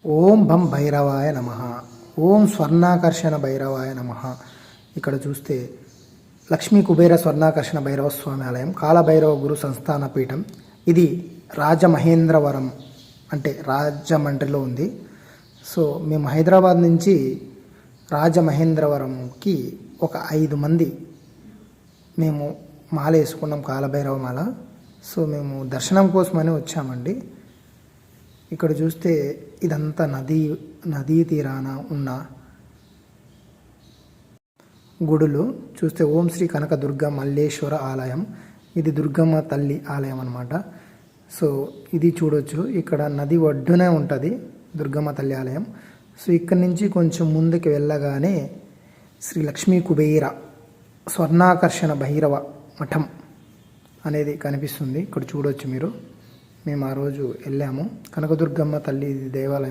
ఓం భం భైరవాయ నమ. ఓం స్వర్ణాకర్షణ భైరవాయ నమ. ఇక్కడ చూస్తే లక్ష్మీ కుబేర స్వర్ణాకర్షణ భైరవ స్వామి ఆలయం, కాలభైరవ గురు సంస్థాన పీఠం. ఇది రాజమహేంద్రవరం అంటే రాజమండ్రిలో ఉంది. సో మేము హైదరాబాద్ నుంచి రాజమహేంద్రవరంకి ఒక 5 మంది మేము మాల వేసుకున్నాం, కాలభైరవ మాల. సో మేము దర్శనం కోసమని వచ్చామండి. ఇక్కడ చూస్తే ఇదంతా నదీ తీరాన ఉన్న గుడులు. చూస్తే ఓం శ్రీ కనక దుర్గా మల్లేశ్వర ఆలయం, ఇది దుర్గమ్మ తల్లి ఆలయం అన్నమాట. సో ఇది చూడొచ్చు, ఇక్కడ నది ఒడ్డునే ఉంటుంది దుర్గమ్మ తల్లి ఆలయం. సో ఇక్కడి నుంచి కొంచెం ముందుకు వెళ్ళగానే శ్రీ లక్ష్మీ కుబేర స్వర్ణాకర్షణ భైరవ మఠం అనేది కనిపిస్తుంది. ఇక్కడ చూడొచ్చు మీరు. మేము ఆ రోజు వెళ్ళాము. కనకదుర్గమ్మ తల్లి దేవాలయం.